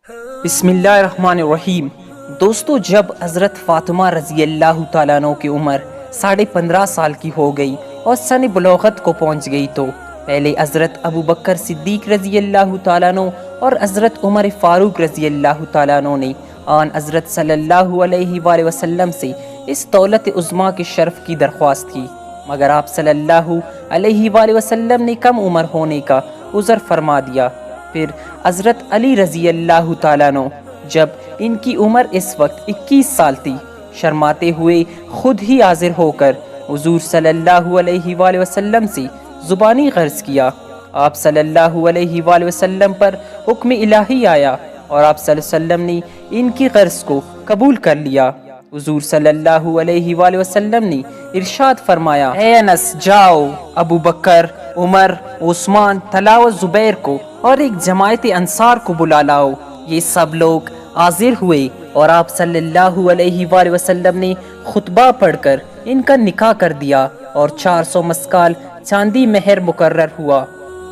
بسم اللہ الرحمن الرحیم۔ دوستو، جب حضرت فاطمہ رضی اللہ تعالیٰ عنہ کی عمر 15.5 سال کی ہو گئی اور سن بلوغت کو پہنچ گئی تو پہلے حضرت ابو بکر صدیق رضی اللہ تعالیٰ عنہ اور حضرت عمر فاروق رضی اللہ تعالیٰ عنہ نے آن حضرت صلی اللہ علیہ وآلہ وسلم سے اس دولت عظمیٰ کے شرف کی درخواست کی، مگر آپ صلی اللہ علیہ وآلہ وسلم نے کم عمر ہونے کا عذر فرما دیا۔ پھر حضرت علی رضی اللہ تعالیٰ عنہ، جب ان کی عمر اس وقت 21 سال تھی، شرماتے ہوئے خود ہی حاضر ہو کر حضور صلی اللہ علیہ وآلہ وسلم سے زبانی عرض کیا۔ آپ صلی اللہ علیہ وآلہ وسلم پر حکم الہی آیا اور آپ صلی اللہ علیہ وسلم نے ان کی عرض کو قبول کر لیا۔ حضور صلی اللہ علیہ وآلہ وسلم نے ارشاد فرمایا، اے انس، جاؤ ابو بکر، عمر، عثمان، طلحہ و زبیر کو اور ایک جماعت انصار کو بلا لاؤ۔ یہ سب لوگ حاضر ہوئے اور آپ صلی اللہ علیہ وآلہ وسلم نے خطبہ پڑھ کر ان کا نکاح کر دیا اور 400 مسکال چاندی مہر مقرر ہوا۔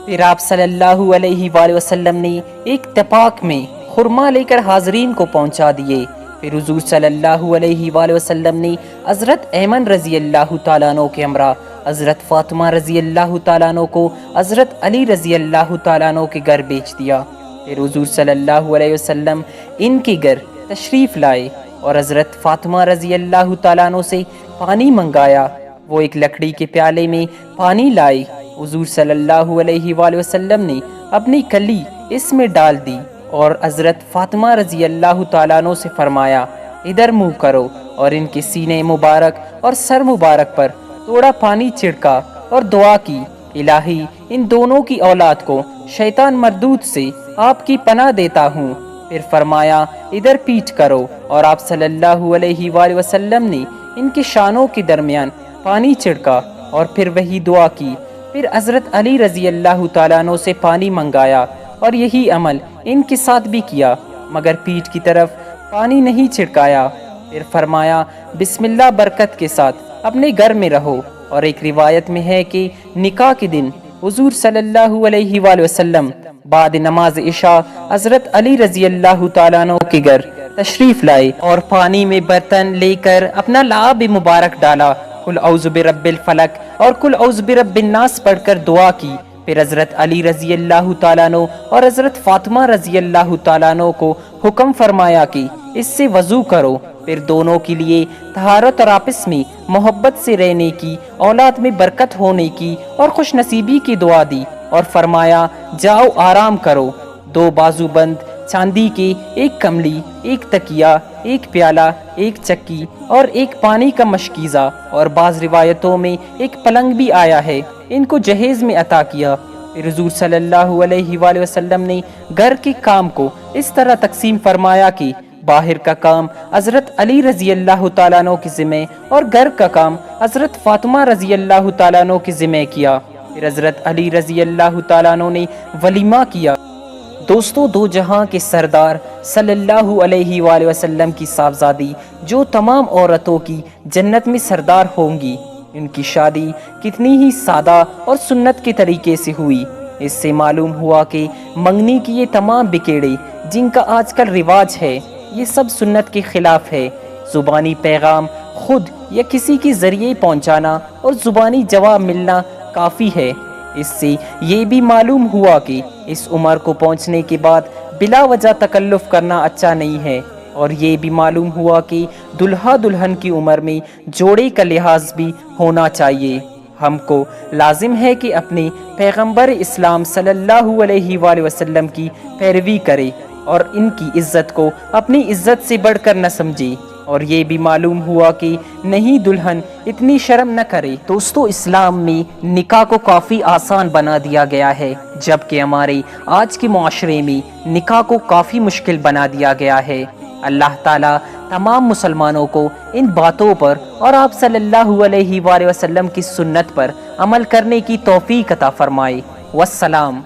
پھر آپ صلی اللہ علیہ وآلہ وسلم نے ایک تپاک میں خرما لے کر حاضرین کو پہنچا دیے۔ پھر حضور صلی اللہ علیہ وآلہ وسلم نے حضرت ایمن رضی اللہ تعالیٰ عنہ کے ہمراہ حضرت فاطمہ رضی اللہ تعالیٰ عنہ کو حضرت علی رضی اللہ تعالیٰ عنہ کے گھر بیچ دیا۔ پھر حضور صلی اللہ علیہ وسلم ان کے گھر تشریف لائے اور حضرت فاطمہ رضی اللہ تعالیٰ عنہ سے پانی منگایا۔ وہ ایک لکڑی کے پیالے میں پانی لائے۔ حضور صلی اللہ علیہ وآلہ وسلم نے اپنی کلی اس میں ڈال دی اور حضرت فاطمہ رضی اللہ تعالیٰ عنہ سے فرمایا، ادھر منہ کرو، اور ان کے سینے مبارک اور سر مبارک پر تھوڑا پانی چھڑکا اور دعا کی، الہی ان دونوں کی اولاد کو شیطان مردود سے آپ کی پناہ دیتا ہوں۔ پھر فرمایا، ادھر پیٹھ کرو، اور آپ صلی اللہ علیہ وآلہ وسلم نے ان کے شانوں کے درمیان پانی چھڑکا اور پھر وہی دعا کی۔ پھر حضرت علی رضی اللہ تعالیٰ عنہ سے پانی منگایا اور یہی عمل ان کے ساتھ بھی کیا، مگر پیٹھ کی طرف پانی نہیں چھڑکایا۔ پھر فرمایا، بسم اللہ برکت کے ساتھ اپنے گھر میں رہو۔ اور ایک روایت میں ہے کہ نکاح کے دن حضور صلی اللہ علیہ وآلہ وسلم بعد نماز عشاء حضرت علی رضی اللہ تعالیٰ عنہ کے گھر تشریف لائے اور پانی میں برتن لے کر اپنا لعاب مبارک ڈالا، قل اعوذ برب الفلق اور قل اعوذ برب الناس پڑھ کر دعا کی۔ پھر حضرت علی رضی اللہ تعالیٰ عنہ اور حضرت فاطمہ رضی اللہ تعالیٰ عنہ کو حکم فرمایا کہ اس سے وضو کرو۔ پھر دونوں کے لیے طہارت اور آپس میں محبت سے رہنے کی، اولاد میں برکت ہونے کی اور خوش نصیبی کی دعا دی اور فرمایا، جاؤ آرام کرو۔ 2 بازو بند چاندی کے، ایک کملی، ایک تکیہ، ایک پیالہ، ایک چکی اور ایک پانی کا مشکیزہ، اور بعض روایتوں میں ایک پلنگ بھی آیا ہے، ان کو جہیز میں عطا کیا۔ پھر حضور صلی اللہ علیہ وآلہ وسلم نے گھر کے کام کو اس طرح تقسیم فرمایا کہ باہر کا کام حضرت علی رضی اللہ تعالیٰ عنہ کے ذمہ اور گھر کا کام حضرت فاطمہ رضی اللہ تعالیٰ عنہ کے ذمہ کیا۔ پھر حضرت علی رضی اللہ تعالیٰ عنہ نے ولیمہ کیا۔ دوستو، دو جہاں کے سردار صلی اللہ علیہ وآلہ وسلم کی صاحبزادی جو تمام عورتوں کی جنت میں سردار ہوں گی، ان کی شادی کتنی ہی سادہ اور سنت کے طریقے سے ہوئی۔ اس سے معلوم ہوا کہ منگنی کی یہ تمام بکیڑے جن کا آج کل رواج ہے، یہ سب سنت کے خلاف ہے۔ زبانی پیغام خود یا کسی کے ذریعے پہنچانا اور زبانی جواب ملنا کافی ہے۔ اس سے یہ بھی معلوم ہوا کہ اس عمر کو پہنچنے کے بعد بلا وجہ تکلف کرنا اچھا نہیں ہے، اور یہ بھی معلوم ہوا کہ دلہا دلہن کی عمر میں جوڑے کا لحاظ بھی ہونا چاہیے۔ ہم کو لازم ہے کہ اپنے پیغمبر اسلام صلی اللہ علیہ وآلہ وسلم کی پیروی کرے اور ان کی عزت کو اپنی عزت سے بڑھ کر نہ سمجھے، اور یہ بھی معلوم ہوا کہ نہیں دلہن اتنی شرم نہ کرے۔ دوستو، اسلام میں نکاح کو کافی آسان بنا دیا گیا ہے، جبکہ ہمارے آج کے معاشرے میں نکاح کو کافی مشکل بنا دیا گیا ہے۔ اللہ تعالیٰ تمام مسلمانوں کو ان باتوں پر اور آپ صلی اللہ علیہ وآلہ وسلم کی سنت پر عمل کرنے کی توفیق عطا فرمائے۔ والسلام۔